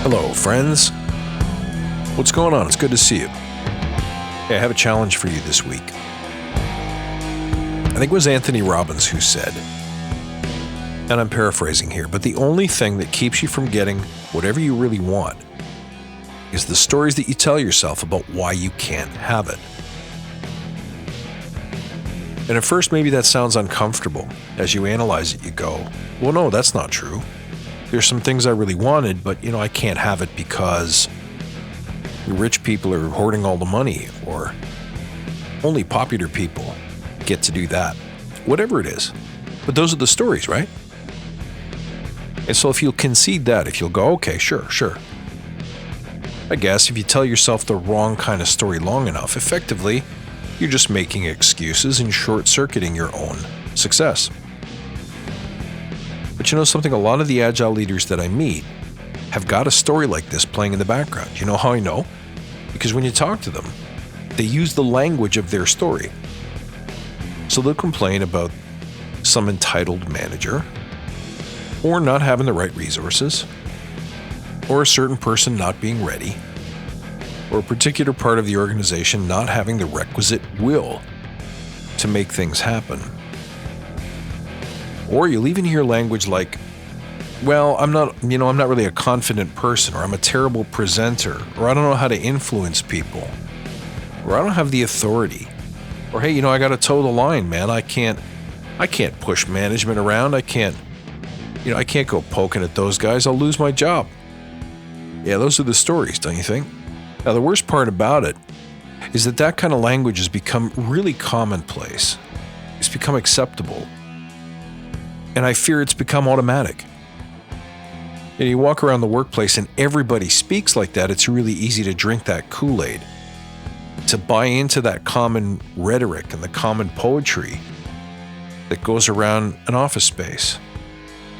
Hello, friends. What's going on? It's good to see you. Hey, I have a challenge for you this week. I think it was Anthony Robbins who said, and I'm paraphrasing here, but the only thing that keeps you from getting whatever you really want is the stories that you tell yourself about why you can't have it. And at first, maybe that sounds uncomfortable. As you analyze it, you go, well, no, that's not true. There's some things I really wanted, but, I can't have it because rich people are hoarding all the money, or only popular people get to do that. Whatever it is. But those are the stories, right? And so if you'll concede that, if you'll go, okay, sure. I guess if you tell yourself the wrong kind of story long enough, effectively, you're just making excuses and short-circuiting your own success. But you know something? A lot of the Agile leaders that I meet have got a story like this playing in the background. You know how I know? Because when you talk to them, they use the language of their story. So they'll complain about some entitled manager, or not having the right resources, or a certain person not being ready, or a particular part of the organization not having the requisite will to make things happen. Or you'll even hear language like, well, I'm not really a confident person, or I'm a terrible presenter, or I don't know how to influence people, or I don't have the authority, or hey, I got to toe the line, man. I can't push management around. I can't go poking at those guys. I'll lose my job. Yeah, those are the stories, don't you think? Now, the worst part about it is that kind of language has become really commonplace. It's become acceptable. And I fear it's become automatic. And you walk around the workplace and everybody speaks like that, it's really easy to drink that Kool-Aid, to buy into that common rhetoric and the common poetry that goes around an office space.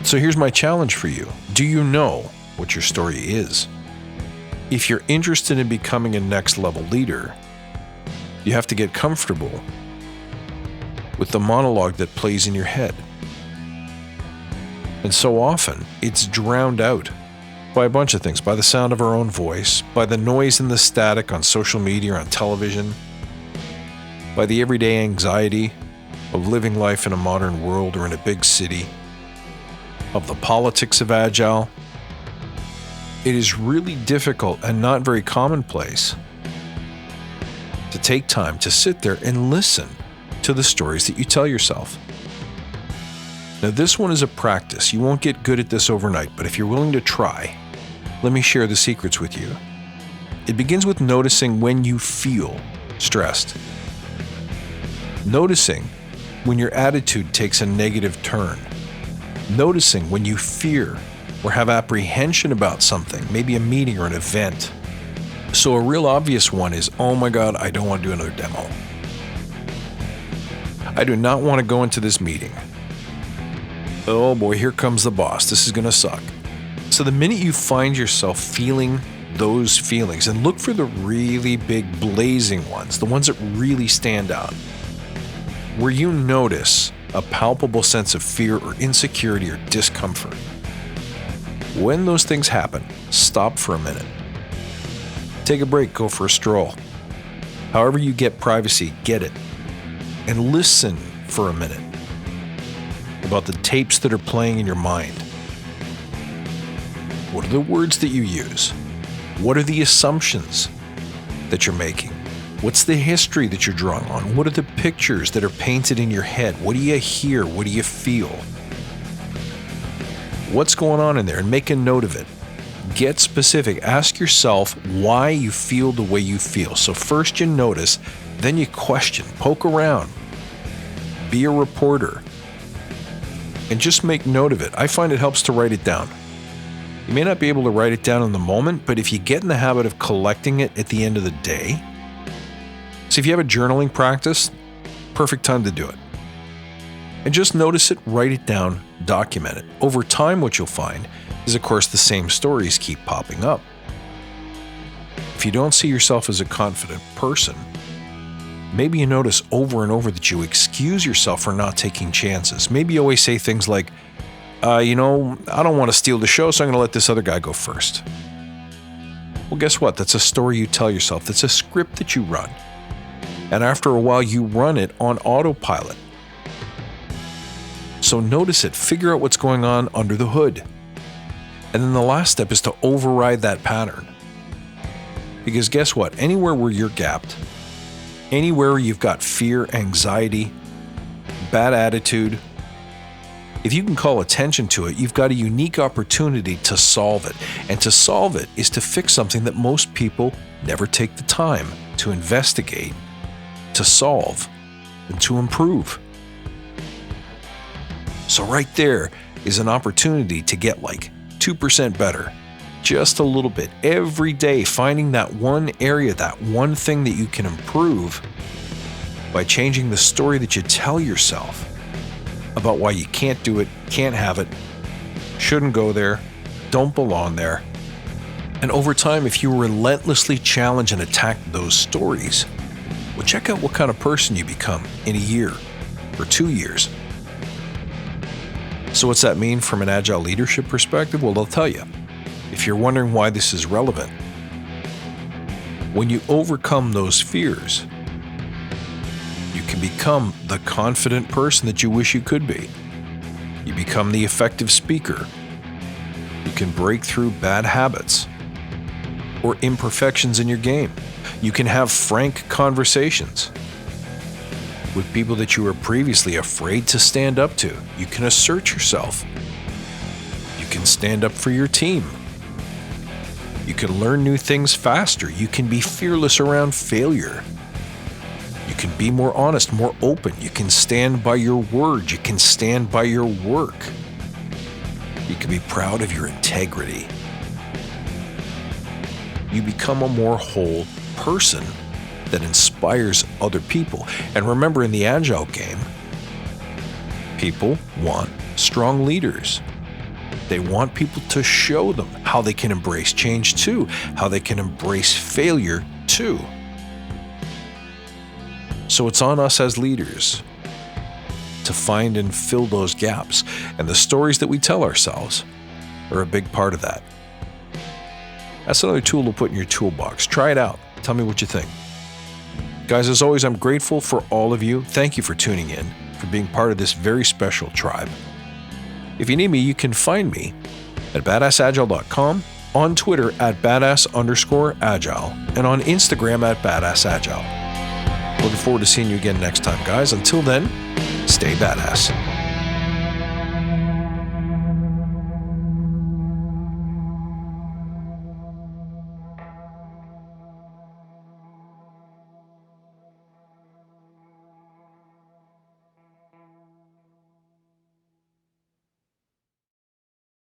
So here's my challenge for you. Do you know what your story is? If you're interested in becoming a next level leader, you have to get comfortable with the monologue that plays in your head. And so often, it's drowned out by a bunch of things, by the sound of our own voice, by the noise and the static on social media or on television, by the everyday anxiety of living life in a modern world or in a big city, of the politics of Agile. It is really difficult and not very commonplace to take time to sit there and listen to the stories that you tell yourself. Now, this one is a practice. You won't get good at this overnight, but if you're willing to try, let me share the secrets with you. It begins with noticing when you feel stressed. Noticing when your attitude takes a negative turn. Noticing when you fear or have apprehension about something, maybe a meeting or an event. So a real obvious one is, oh my God, I don't want to do another demo. I do not want to go into this meeting. Oh boy, here comes the boss. This is going to suck. So the minute you find yourself feeling those feelings, and look for the really big blazing ones, the ones that really stand out, where you notice a palpable sense of fear or insecurity or discomfort. When those things happen, stop for a minute. Take a break, go for a stroll. However you get privacy, get it. And listen for a minute about the tapes that are playing in your mind. What are the words that you use? What are the assumptions that you're making? What's the history that you're drawing on? What are the pictures that are painted in your head? What do you hear? What do you feel? What's going on in there? And make a note of it. Get specific. Ask yourself why you feel the way you feel. So first you notice, then you question, poke around, be a reporter, and just make note of it. I find it helps to write it down. You may not be able to write it down in the moment, but if you get in the habit of collecting it at the end of the day, so if you have a journaling practice, perfect time to do it. And just notice it, write it down, document it. Over time, what you'll find is, of course, the same stories keep popping up. If you don't see yourself as a confident person, maybe you notice over and over that you excuse yourself for not taking chances. Maybe you always say things like, I don't want to steal the show, so I'm going to let this other guy go first. Well, guess what? That's a story you tell yourself. That's a script that you run. And after a while, you run it on autopilot. So notice it, figure out what's going on under the hood. And then the last step is to override that pattern. Because guess what? Anywhere where you're gapped, anywhere where you've got fear, anxiety, bad attitude, if you can call attention to it, you've got a unique opportunity to solve it. And to solve it is to fix something that most people never take the time to investigate, to solve, and to improve. So right there is an opportunity to get like 2% better, just a little bit, every day, finding that one area, that one thing that you can improve by changing the story that you tell yourself about why you can't do it, can't have it, shouldn't go there, don't belong there. And over time, if you relentlessly challenge and attack those stories, well, check out what kind of person you become in a year or 2 years. So what's that mean from an Agile leadership perspective? Well, they'll tell you. If you're wondering why this is relevant, when you overcome those fears, you can become the confident person that you wish you could be. You become the effective speaker. You can break through bad habits or imperfections in your game. You can have frank conversations with people that you were previously afraid to stand up to. You can assert yourself. You can stand up for your team. You can learn new things faster. You can be fearless around failure. You can be more honest, more open. You can stand by your word. You can stand by your work. You can be proud of your integrity. You become a more whole person that inspires other people. And remember, in the Agile game, people want strong leaders. They want people to show them how they can embrace change too, how they can embrace failure too. So it's on us as leaders to find and fill those gaps. And the stories that we tell ourselves are a big part of that. That's another tool to put in your toolbox. Try it out. Tell me what you think. Guys, as always, I'm grateful for all of you. Thank you for tuning in, for being part of this very special tribe. If you need me, you can find me at badassagile.com, on Twitter at badass_agile, and on Instagram at badassagile. Looking forward to seeing you again next time, guys. Until then, stay badass.